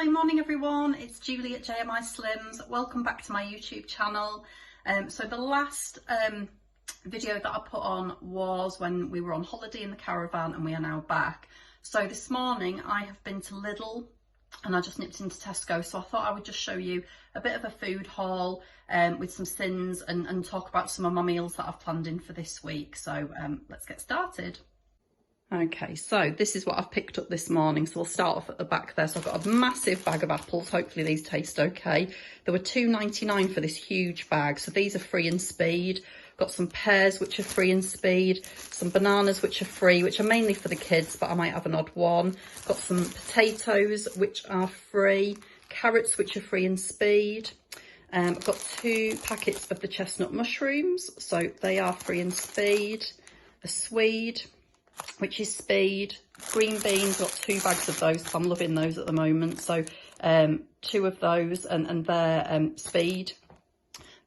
Morning everyone, it's Julie at JMI Slims. Welcome back to my YouTube channel. So the last video that I put on was when we were on holiday in the caravan and we are now back. So this morning I have been to Lidl and I just nipped into Tesco, so I thought I would just show you a bit of a food haul with some sins and talk about some of my meals that I've planned in for this week. So let's get started. Okay, so this is what I've picked up this morning. So we'll start off at the back there. So I've got a massive bag of apples. Hopefully these taste okay. There were £2.99 for this huge bag. So these are free in speed. Got some pears, which are free in speed. Some bananas, which are free, which are mainly for the kids, but I might have an odd one. Got some potatoes, which are free. Carrots, which are free in speed. I've got 2 packets of the chestnut mushrooms. So they are free in speed. A swede, which is speed. Green beans, got 2 bags of those. I'm loving those at the moment. So 2 of those and they're speed.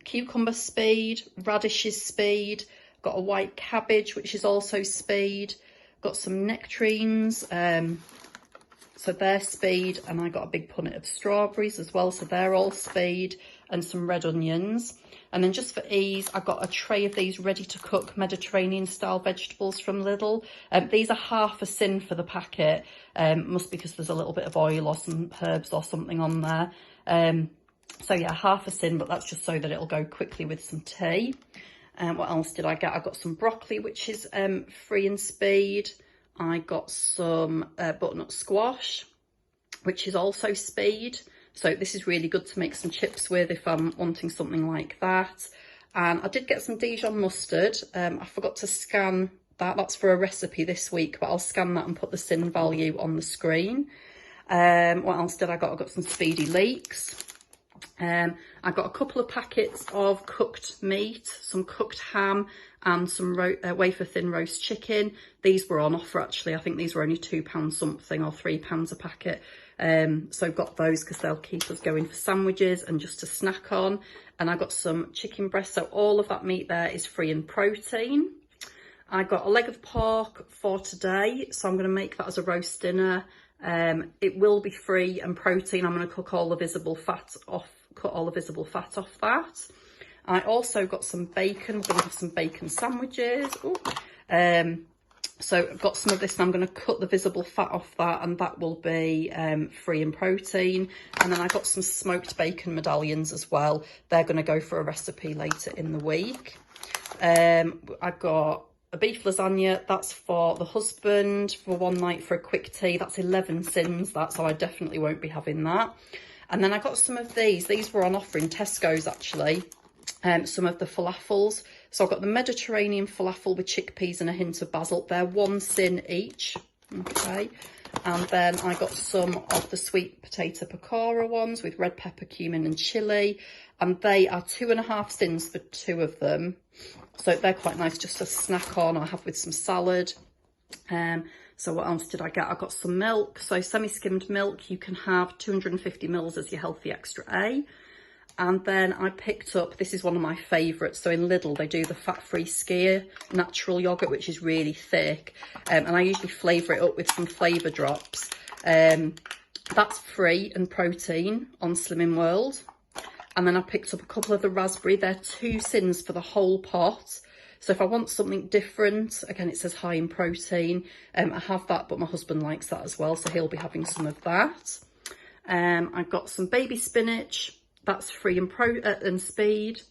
Cucumber speed, radishes speed. Got a white cabbage, which is also speed. Got some nectarines, so they're speed. And I got a big punnet of strawberries as well, so they're all speed. And some red onions. And then just for ease, I got a tray of these ready to cook Mediterranean style vegetables from Lidl. These are half a sin for the packet. Must be because there's a little bit of oil or some herbs or something on there. So yeah, half a sin, but that's just so that it'll go quickly with some tea. What else did I get? I got some broccoli, which is free in speed. I got some butternut squash, which is also speed. So this is really good to make some chips with if I'm wanting something like that. And I did get some Dijon mustard. I forgot to scan that. That's for a recipe this week, but I'll scan that and put the sin value on the screen. What else did I got? I got some Speedy Leeks. I got a couple of packets of cooked meat, some cooked ham and some wafer thin roast chicken. These were on offer actually. I think these were only £2 something or £3 a packet. So I've got those because they'll keep us going for sandwiches and just to snack on. And I got some chicken breast. So all of that meat there is free in protein. I got a leg of pork for today. So I'm going to make that as a roast dinner. It will be free and protein. I'm going to cook all the visible fat off, cut all the visible fat off that. I also got some bacon. We're going to have some bacon sandwiches. So I've got some of this and I'm going to cut the visible fat off that, and that will be free in protein. And then I got some smoked bacon medallions as well. They're going to go for a recipe later in the week. I got a beef lasagna. That's for the husband for one night for a quick tea. That's 11 sins, that, so I definitely won't be having that. And then I got some of these. These were on offer in Tesco's actually. Some of the falafels. So I've got the Mediterranean falafel with chickpeas and a hint of basil. They're 1 sin each. Okay. And then I got some of the sweet potato pakora ones with red pepper, cumin and chilli. And they are 2.5 sins for 2 of them. So they're quite nice just to snack on or have with some salad. So what else did I get? I got some milk. So semi-skimmed milk, you can have 250 mils as your healthy extra A. And then I picked up, this is one of my favourites. So in Lidl, they do the fat-free Skyr natural yoghurt, which is really thick. And I usually flavour it up with some flavour drops. That's free and protein on Slimming World. And then I picked up a couple of the raspberry. They're 2 sins for the whole pot. So if I want something different, again, it says high in protein. I have that, but my husband likes that as well. So he'll be having some of that. I've got some baby spinach. That's free and speed.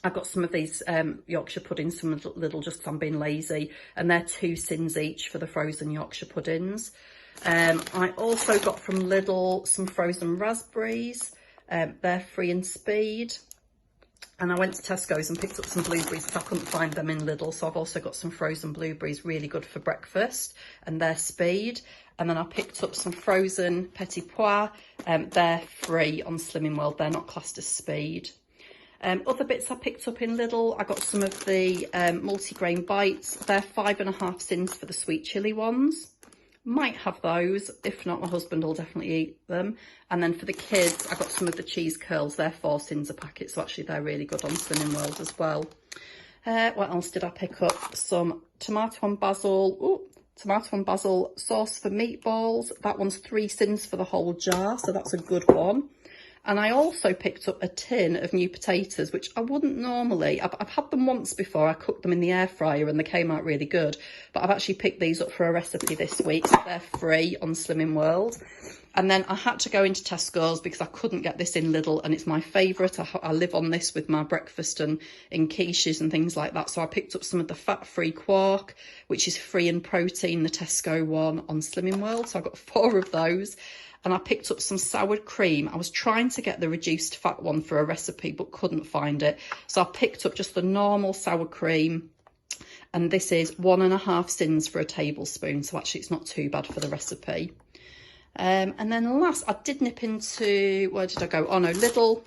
I got some of these Yorkshire puddings from Lidl just because I'm being lazy. And they're 2 sins each for the frozen Yorkshire puddings. I also got from Lidl some frozen raspberries. They're free and speed. And I went to Tesco's and picked up some blueberries because I couldn't find them in Lidl. So I've also got some frozen blueberries, really good for breakfast. And they're speed. And then I picked up some frozen petit pois. They're free on Slimming World. They're not classed as speed. Other bits I picked up in Lidl. I got some of the multigrain bites. They're 5.5 sins for the sweet chilli ones. Might have those. If not, my husband will definitely eat them. And then for the kids, I got some of the cheese curls. They're 4 sins a packet. So actually they're really good on Slimming World as well. What else did I pick up? Some tomato and basil. Ooh, tomato and basil sauce for meatballs. That one's 3 sins for the whole jar, so that's a good one. And I also picked up a tin of new potatoes, which I wouldn't normally. I've had them once before. I cooked them in the air fryer and they came out really good. But I've actually picked these up for a recipe this week, so they're free on Slimming World. And then I had to go into Tesco's because I couldn't get this in Lidl, and it's my favourite. I live on this with my breakfast and in quiches and things like that. So I picked up some of the fat-free quark, which is free in protein, the Tesco one on Slimming World. So I got 4 of those. And I picked up some sour cream. I was trying to get the reduced fat one for a recipe, but couldn't find it. So I picked up just the normal sour cream. And this is 1.5 sins for a tablespoon. So actually it's not too bad for the recipe. And then last, I did nip into, where did I go? Oh no, Lidl.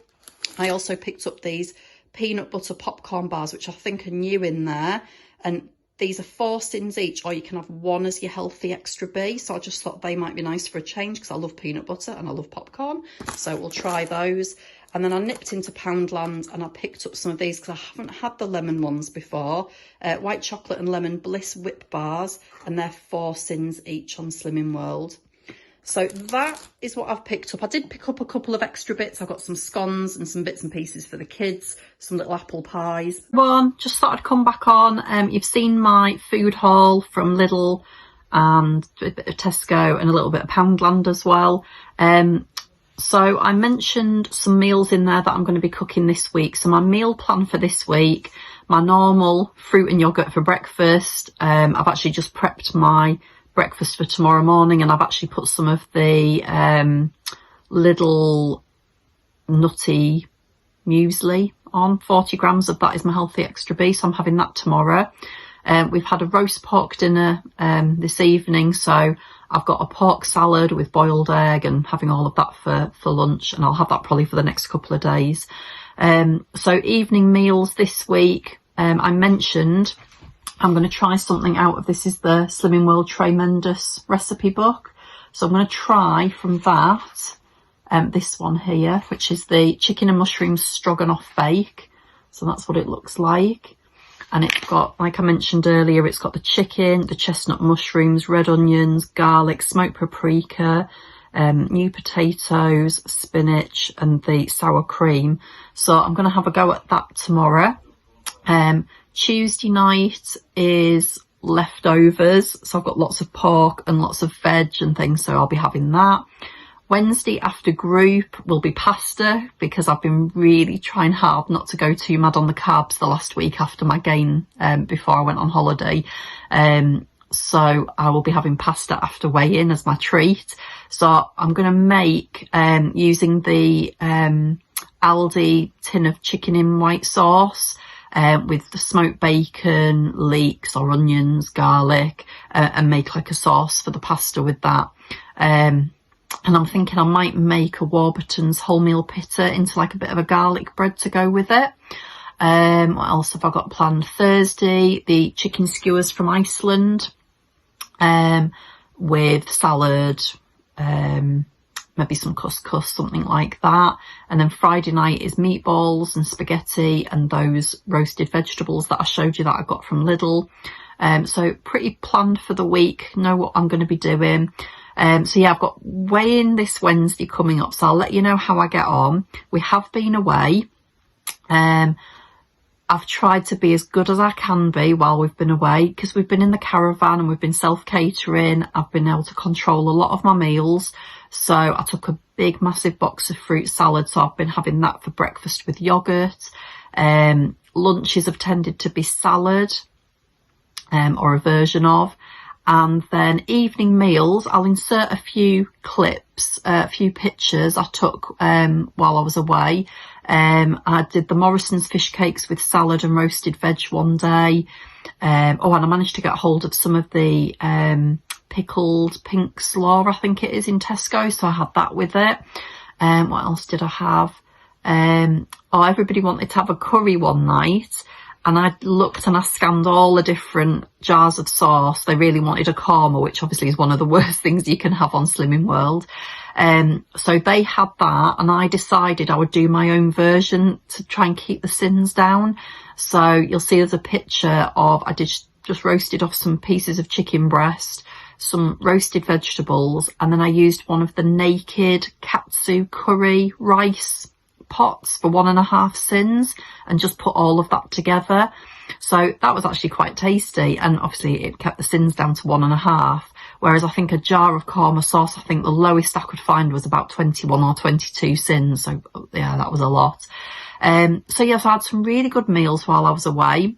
I also picked up these peanut butter popcorn bars, which I think are new in there. And these are 4 sins each, or you can have 1 as your healthy extra B. So I just thought they might be nice for a change because I love peanut butter and I love popcorn. So we'll try those. And then I nipped into Poundland and I picked up some of these because I haven't had the lemon ones before. White chocolate and lemon Bliss whip bars, and they're 4 sins each on Slimming World. So that is what I've picked up. I did pick up a couple of extra bits. I got some scones and some bits and pieces for the kids, some little apple pies. Just thought I'd come back on. You've seen my food haul from Lidl and a bit of Tesco and a little bit of Poundland as well. So I mentioned some meals in there that I'm going to be cooking this week. So my meal plan for this week, my normal fruit and yoghurt for breakfast. I've actually just prepped my breakfast for tomorrow morning, and I've actually put some of the Lidl nutty muesli on. 40 grams of that is my healthy extra B, so I'm having that tomorrow. We've had a roast pork dinner this evening, so I've got a pork salad with boiled egg and having all of that for lunch, and I'll have that probably for the next couple of days. So evening meals this week, I mentioned I'm going to try something out of, this is the Slimming World Tremendous recipe book. So I'm going to try from that, this one here, which is the chicken and mushroom stroganoff bake. So that's what it looks like. And it's got, like I mentioned earlier, it's got the chicken, the chestnut mushrooms, red onions, garlic, smoked paprika, new potatoes, spinach, and the sour cream. So I'm going to have a go at that tomorrow. Tuesday night is leftovers, so I've got lots of pork and lots of veg and things, so I'll be having that. Wednesday after group will be pasta, because I've been really trying hard not to go too mad on the carbs the last week after my gain before I went on holiday. So I will be having pasta after weigh-in as my treat. So I'm going to make, using the Aldi tin of chicken in white sauce, with the smoked bacon, leeks or onions, garlic, and make like a sauce for the pasta with that. And I'm thinking I might make a Warburton's wholemeal pita into like a bit of a garlic bread to go with it. What else have I got planned? Thursday, the chicken skewers from Iceland, with salad, maybe some couscous, something like that. And then Friday night is meatballs and spaghetti and those roasted vegetables that I showed you that I got from Lidl. So pretty planned for the week, know what I'm going to be doing. So yeah, I've got weigh-in this Wednesday coming up, so I'll let you know how I get on. We have been away. I've tried to be as good as I can be while we've been away, because we've been in the caravan and we've been self-catering. I've been able to control a lot of my meals. So I took a big massive box of fruit salad, so I've been having that for breakfast with yoghurt. Lunches have tended to be salad, or a version of. And then evening meals, I'll insert a few clips, a few pictures I took while I was away. I did the Morrison's fish cakes with salad and roasted veg one day. And I managed to get hold of some of the pickled pink slaw, I think it is, in Tesco, so I had that with it. What else did I have? Everybody wanted to have a curry one night, and I looked and I scanned all the different jars of sauce. They really wanted a korma, which obviously is one of the worst things you can have on Slimming World. So they had that, and I decided I would do my own version to try and keep the sins down. So you'll see there's a picture of, I did just roasted off some pieces of chicken breast, some roasted vegetables, and then I used one of the Naked katsu curry rice pots for 1.5 sins and just put all of that together. So that was actually quite tasty, and obviously it kept the sins down to 1.5. Whereas I think a jar of korma sauce, I think the lowest I could find was about 21 or 22 sins. So yeah, that was a lot. So yes, I had some really good meals while I was away.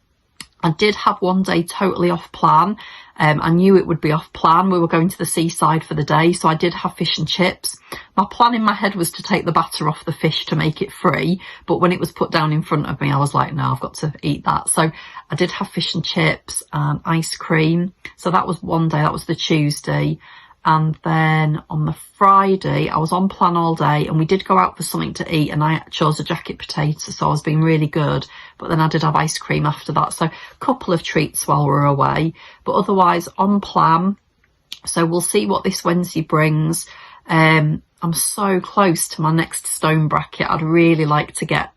I did have one day totally off plan. I knew it would be off plan. We were going to the seaside for the day, so I did have fish and chips. My plan in my head was to take the batter off the fish to make it free, but when it was put down in front of me, I was like, no, I've got to eat that. So I did have fish and chips and ice cream. So that was one day, that was the Tuesday. And then on the Friday, I was on plan all day, and we did go out for something to eat, and I chose a jacket potato, so I was being really good. But then I did have ice cream after that, so a couple of treats while we were away, but otherwise on plan. So we'll see what this Wednesday brings. I'm so close to my next stone bracket. I'd really like to get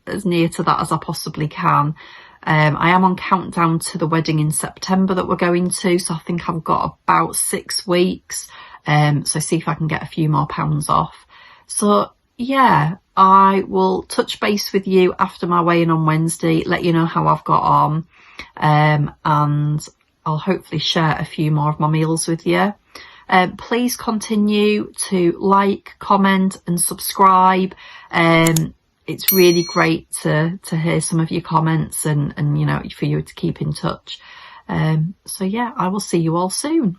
as near to that as I possibly can. I am on countdown to the wedding in September that we're going to, so I think I've got about 6 weeks. So see if I can get a few more pounds off. So yeah, I will touch base with you after my weigh-in on Wednesday, let you know how I've got on, and I'll hopefully share a few more of my meals with you. Please continue to like, comment and subscribe. It's really great to hear some of your comments and you know, for you to keep in touch. So yeah, I will see you all soon.